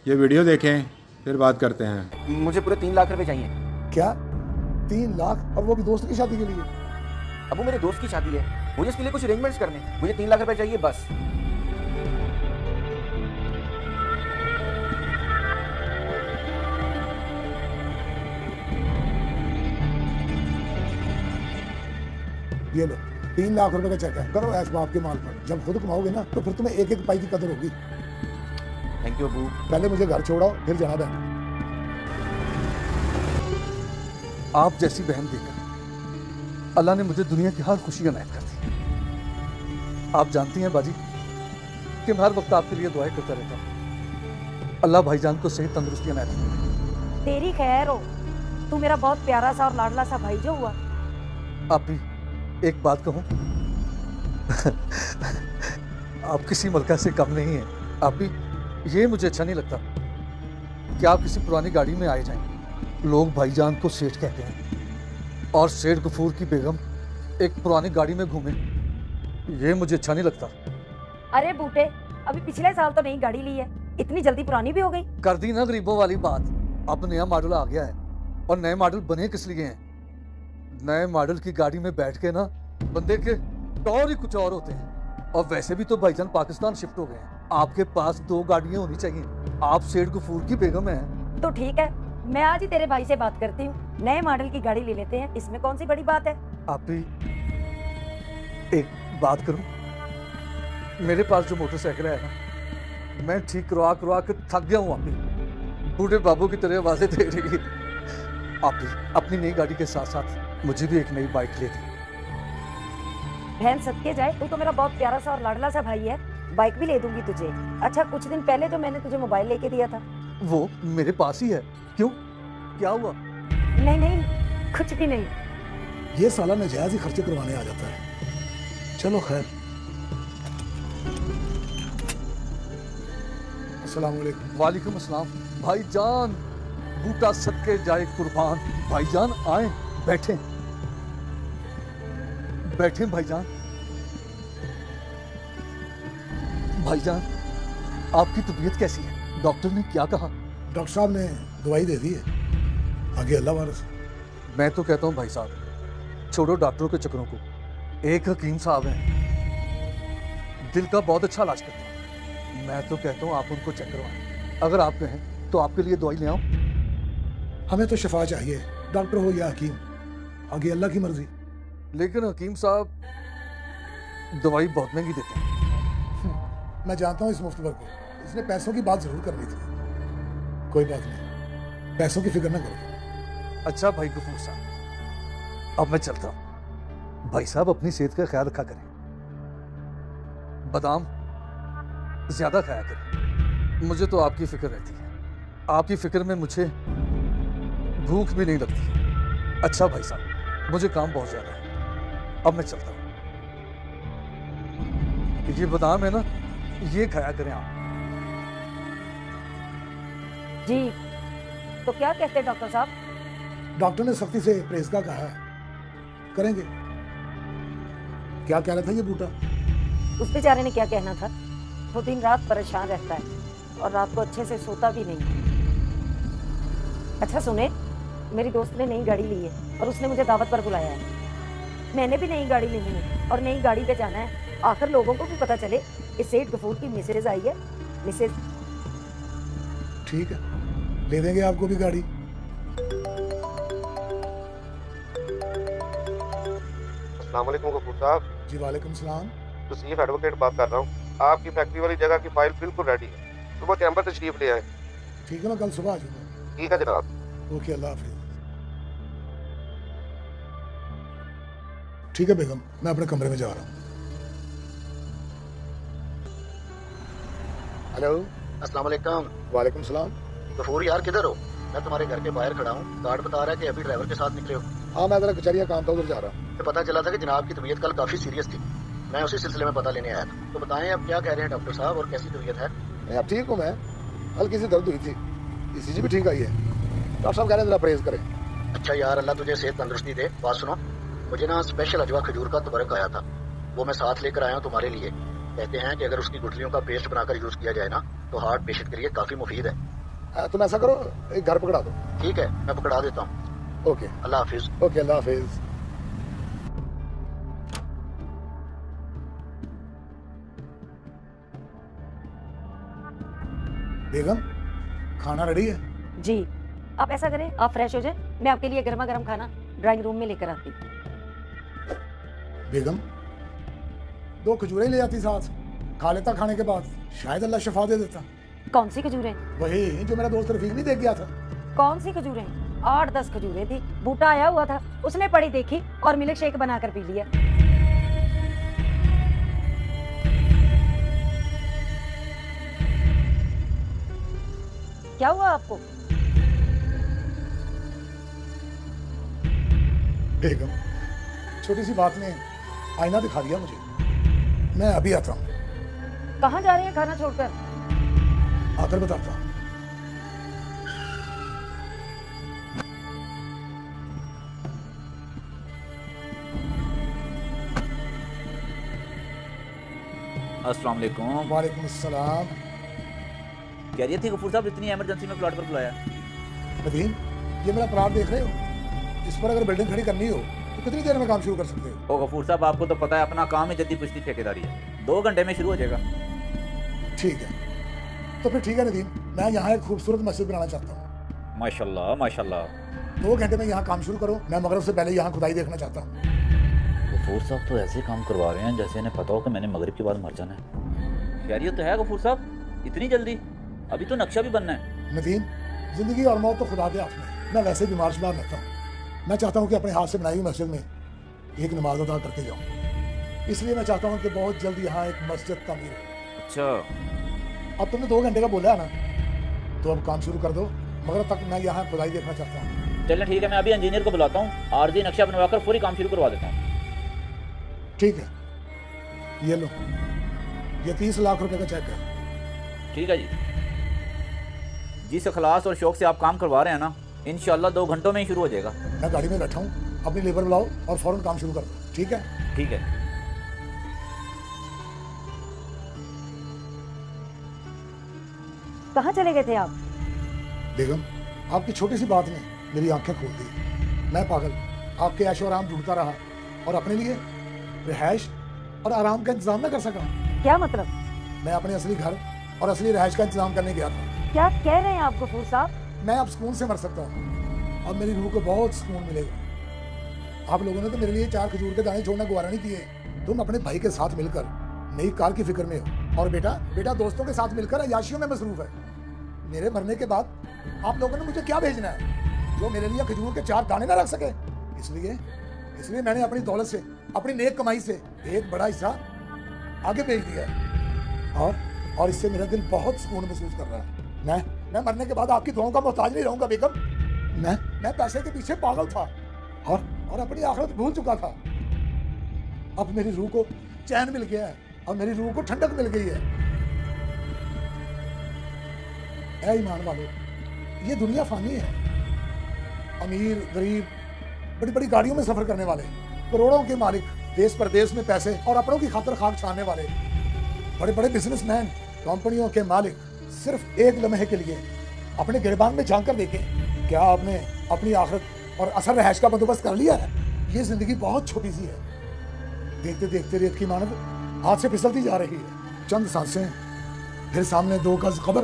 ये वीडियो देखें फिर बात करते हैं। मुझे पूरे 3 लाख रुपए चाहिए। क्या 3 लाख? और वो भी दोस्त की शादी के लिए? अब वो मेरे दोस्त की शादी है, मुझे इसके लिए कुछ अरेंजमेंट्स करने, मुझे 3 लाख रुपए चाहिए बस। ये लो 3 लाख रुपए का चेक है, करो ऐश बाप के माल पर। जब खुद कमाओगे ना तो फिर तुम्हें एक एक पाई की कदर होगी। Thank you Abu. पहले मुझे घर छोड़ाओ फिर जाना बैंक। आप जैसी बहन देकर अल्लाह ने मुझे दुनिया की हर खुशी अनायत कर दी। आप जानती हैं बाजी कि मैं हर वक्त आपके लिए दुआएं करता रहता हूँ। अल्लाह भाईजान को सही तंदुरुस्ती अनायत करे। तेरी खैर हो, तू मेरा बहुत प्यारा सा और लाडला सा भाई जो हुआ। आप भी एक बात कहूँ आप किसी मलका से कम नहीं है। आप भी ये मुझे अच्छा नहीं लगता कि आप किसी पुरानी गाड़ी में आए जाएं। लोग भाईजान को सेठ कहते हैं और सेठ गफूर की बेगम एक पुरानी गाड़ी में घूमे, ये मुझे अच्छा नहीं लगता। अरे बूटे, अभी पिछले साल तो नई गाड़ी ली है, इतनी जल्दी पुरानी भी हो गई? कर दी ना गरीबों वाली बात। अब नया मॉडल आ गया है और नए मॉडल बने किस लिए हैं? नए मॉडल की गाड़ी में बैठ के ना बंदे के टौर ही कुछ और होते हैं। और वैसे भी तो भाईजान पाकिस्तान शिफ्ट हो गए हैं। आपके पास 2 गाड़ियां होनी चाहिए। आप सेठ गफूर की बेगम हैं। तो ठीक है, मैं आज ही तेरे भाई से बात करती हूँ, नए मॉडल की गाड़ी ले लेते हैं, इसमें कौन सी बड़ी बात है। आप भी एक बात करूं, मेरे पास जो मोटरसाइकिल है ना, मैं ठीक करवा करवा के थक गया हूँ। आप भी बूढ़े बाबू की तरह आवाजें दे रही है। आप भी अपनी नई गाड़ी के साथ साथ मुझे भी एक नई बाइक ले दी। बहन सदके जाए, तू तो मेरा बहुत प्यारा सा और लाडला सा भाई है, बाइक भी ले दूंगी तुझे। अच्छा, कुछ दिन पहले जो मैंने तुझे मोबाइल लेके दिया था वो मेरे पास ही है। क्यों, क्या हुआ? नहीं नहीं, कुछ भी नहीं। ये साला नजायज ही खर्चे करवाने आ जाता है। चलो खैर। अस्सलाम वालेकुम। वालेकुम अस्सलाम। भाईजान बूटा सदके जाए कुर्बान। भाईजान आए, बैठे बैठे भाईजान। भाईजान आपकी तबीयत कैसी है? डॉक्टर ने क्या कहा? डॉक्टर साहब ने दवाई दे दी है, आगे अल्लाह वारस। मैं तो कहता हूँ भाई साहब, छोड़ो डॉक्टरों के चक्करों को। एक हकीम साहब हैं, दिल का बहुत अच्छा इलाज करते हैं। मैं तो कहता हूँ आप उनको चेक करवाएं। अगर आप कहें तो आपके लिए दवाई ले आऊं। हमें तो शफा चाहिए, डॉक्टर हो या हकीम, आगे अल्लाह की मर्जी। लेकिन हकीम साहब दवाई बहुत महंगी देते हैं। मैं जानता हूँ इस मुफ्तवर को, इसने पैसों की बात जरूर करनी थी। कोई बात नहीं, पैसों की फिक्र ना करो। अच्छा भाई गफूर साहब, अब मैं चलता हूँ। भाई साहब अपनी सेहत का ख्याल रखा करें, बादाम ज्यादा खाया करें। मुझे तो आपकी फिक्र रहती है, आपकी फिक्र में मुझे भूख भी नहीं लगती। अच्छा भाई साहब, मुझे काम बहुत ज्यादा है, अब मैं चलता हूँ। ये बादाम है ना, ये खाया करें आप। जी, तो क्या कहते हैं डॉक्टर साहब? डॉक्टर ने सख्ती से परहेज का कहा है, करेंगे। क्या कह रहा था ये बूटा? उस बेचारे ने क्या कहना था, वो दिन रात परेशान रहता है और रात को अच्छे से सोता भी नहीं। अच्छा सुने, मेरी दोस्त ने नई गाड़ी ली है और उसने मुझे दावत पर बुलाया है। मैंने भी नई गाड़ी लेनी है और नई गाड़ी पे जाना है। आखिर लोगों को भी पता चले कि सेठ गफूर की मिसेज आई है। मिसेज ठीक है, ले देंगे आपको भी गाड़ी। अस्सलाम वालेकुम गफूर साहब। जी वालेकुम सलाम। तो चीफ एडवोकेट बात कर रहा हूँ। आपकी फैक्ट्री वाली जगह की फाइल बिल्कुल रेडी है, सुबह चैम्बर तशरीफ ले आए। ठीक है, मैं कल सुबह आ जाऊंगा। ठीक है जनाब। ओके, अल्लाह हाफिज। ठीक है बेगम, मैं अपने कमरे में जा रहा हूँ। हेलो, अस्सलाम वालेकुम। वालेकुम सलाम। गफूर यार किधर हो? मैं तुम्हारे घर के बाहर खड़ा हूँ, गार्ड बता रहा है कि अभी ड्राइवर के साथ निकले हो। हाँ, मैं जरा कचहरी का काम था, उधर जा रहा हूँ। तो पता चला था कि जनाब की तबीयत कल काफी सीरियस थी, मैं उसी सिलसिले में पता लेने आया था। तो बताएं अब क्या कह रहे हैं डॉक्टर साहब और कैसी तबीयत है? मैं अब ठीक हूँ। मैं हल्की सी दर्द हुई थी, ECG भी ठीक आई है। डॉक्टर साहब कह रहे हैं जरा परहेज करें। अच्छा यार, अल्लाह तुझे सेहत तंदुरुस्ती दे। बात सुनो, मुझे ना स्पेशल अजवा खजूर का तबरक आया था, वो मैं साथ लेकर आया हूँ तुम्हारे लिए। कहते हैं कि अगर उसकी गुठलियों का पेस्ट बनाकर यूज किया जाए ना तो हार्ट पेशेंट के लिए काफी मुफीद है। तुम ऐसा करो, एक घर पकड़ा दो। ठीक है, मैं पकड़ा देता हूँ। ओके, अल्लाह हाफिज। ओके, अल्लाह हाफिज। बेगम, खाना रेडी है? जी, आप ऐसा करें, आप फ्रेश हो जाए, मैं आपके लिए गर्मा गर्म खाना ड्राइंग रूम में लेकर आती। बेगम, 2 खजूरें ले आती साथ, खा लेता खाने के बाद, शायद अल्लाह शिफा दे देता। कौन सी खजूरें? वही जो मेरा दोस्त रफीक नहीं देख गया था। कौन सी खजूरें? 8-10 खजूरें थी, बूटा आया हुआ था, उसने पड़ी देखी और मिल्क शेक बनाकर पी लिया। क्या हुआ आपको? बेगम, छोटी सी बात ने आईना दिखा दिया मुझे। मैं अभी आता हूँ। कहाँ जा रहे हैं खाना छोड़कर? आकर बताता हूँ। अस्सलाम वालेकुम। वालेकुम अस्सलाम। कह रही थी गफूर साहब इतनी इमरजेंसी में प्लॉट पर बुलाया? नदीम, ये मेरा प्लॉट देख रहे हो? इस पर अगर बिल्डिंग खड़ी करनी हो तो कितनी देर में काम शुरू कर सकते हो? ओ गफूर साहब, आपको तो पता है अपना काम ही जद्दी पुश्ती ठेकेदारी है, 2 घंटे में शुरू हो जाएगा। ठीक है, तो फिर ठीक है नदीम, मैं यहाँ एक खूबसूरत मस्जिद बनाना चाहता हूँ। माशाल्लाह माशाल्लाह। 2 घंटे में यहाँ काम शुरू करो, मैं मगरिब से पहले यहाँ खुदाई देखना चाहता हूँ। गफूर साहब तो ऐसे काम करवा रहे हैं जैसे इन्हें पता हो कि मैंने मगरिब के बाद मर जाना है। खैरियत तो है गफूर साहब, इतनी जल्दी? अभी तो नक्शा भी बनना है। नदीम, जिंदगी और मौत तो खुदा के हाथ में। मैं वैसे बीमार शुमार रहता हूँ, मैं चाहता हूँ कि अपने हाथ से बनाई हुई मस्जिद में एक नमाज अदा करके जाऊँ। इसलिए मैं चाहता हूँ कि बहुत जल्द यहाँ एक मस्जिद तामीर हो। अच्छा, अब तुमने 2 घंटे का बोला है ना, तो अब काम शुरू कर दो, मगर तक मैं यहाँ खुदाई देखना चाहता हूँ। चलें ठीक है, मैं अभी इंजीनियर को बुलाता हूँ, आरजी नक्शा बनवाकर पूरी काम शुरू करवा देता हूँ। ठीक है, ये लो, ये 30 लाख रुपए का चेक है। ठीक है जी। जिस इखलास और शौक से आप काम करवा रहे हैं ना, इंशाल्लाह 2 घंटों में ही शुरू हो जाएगा। मैं गाड़ी में बैठा हूँ, अपनी लेबर बुलाओ और फौरन काम शुरू कर दो। ठीक है? ठीक है। कहाँ चले गए थे आप? बेगम, आपकी छोटी सी बात ने मेरी आंखें खोल दी। मैं पागल आपके ऐशो आराम ढूंढता रहा और अपने लिए रिहाइश और आराम का इंतजाम न कर सका। क्या मतलब? मैं अपने असली घर और असली रिहाइश का इंतजाम करने गया था। क्या कह रहे हैं आप गफूर साहब? मैं अब सुकून से मर सकता हूँ। अब मेरी रूह को बहुत सुकून मिलेगा। आप लोगों ने तो मेरे लिए 4 खजूर के दाने छोड़ना गवारा नहीं किए। तुम अपने भाई के साथ मिलकर नई कार की फिक्र में हो और बेटा दोस्तों के साथ मिलकर अयाशियों में मसरूफ है। मेरे मरने के बाद आप लोगों ने मुझे क्या भेजना है जो मेरे लिए खजूर के 4 दाने ना रख सके? इसलिए मैंने अपनी दौलत से, अपनी नेक कमाई से एक बड़ा हिस्सा आगे भेज दिया है और इससे मेरा दिल बहुत सुकून महसूस कर रहा है। मैं मरने के बाद आपकी दुआओं का मोहताज नहीं रहूंगा बेगम। मैं पैसे के पीछे पागल था और अपनी आखिरत भूल चुका था। अब मेरी रूह को चैन मिल गया है और मेरी रूह को ठंडक मिल गई है। ऐ ईमान वालों, ये दुनिया फानी है। अमीर गरीब, बड़ी बड़ी गाड़ियों में सफर करने वाले, करोड़ों के मालिक, देश परदेश में पैसे और अपनों की खातिर खाक छानने वाले, बड़े बड़े बिजनेसमैन, कंपनियों के मालिक सिर्फ एक लम्हे के लिए अपने गिरबान में झांक कर देखें, क्या आपने अपनी आखिरत और असर रहश का बंदोबस्त कर लिया है? ये जिंदगी बहुत छोटी सी है। देखते देखते रेत की मानव हाथ से फिसलती जा रही है। चंद सांसें, फिर सामने 2 गज कब्र।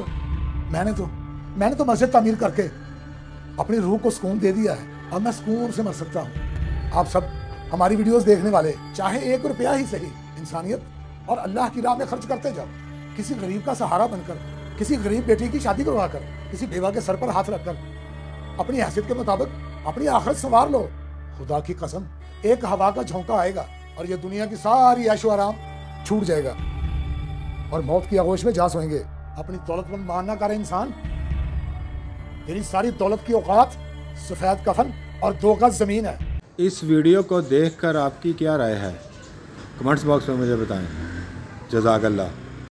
मैंने तो मस्जिद तामीर करके अपनी रूह को सुकून दे दिया है। अब मैं सुकून से मर सकता हूँ। आप सब हमारी वीडियोस देखने वाले चाहे 1 रुपया ही सही इंसानियत और अल्लाह की राह में खर्च करते जाओ। किसी गरीब का सहारा बनकर, किसी गरीब बेटी की शादी करवाकर, किसी बेवा के सर पर हाथ रखकर अपनी हैसियत के मुताबिक अपनी आखिरत संवार लो। खुदा की कसम, एक हवा का झोंका आएगा और ये दुनिया की सारी ऐशो आराम छूट जाएगा और मौत की आगोश में जा सोएंगे। अपनी दौलतमंद मान ना करे इंसान। तेरी सारी दौलत की औकात सफेद कफन और 2 गज जमीन है। इस वीडियो को देखकर आपकी क्या राय है? कमेंट्स बॉक्स में मुझे बताएं। जज़ाकल्लाह।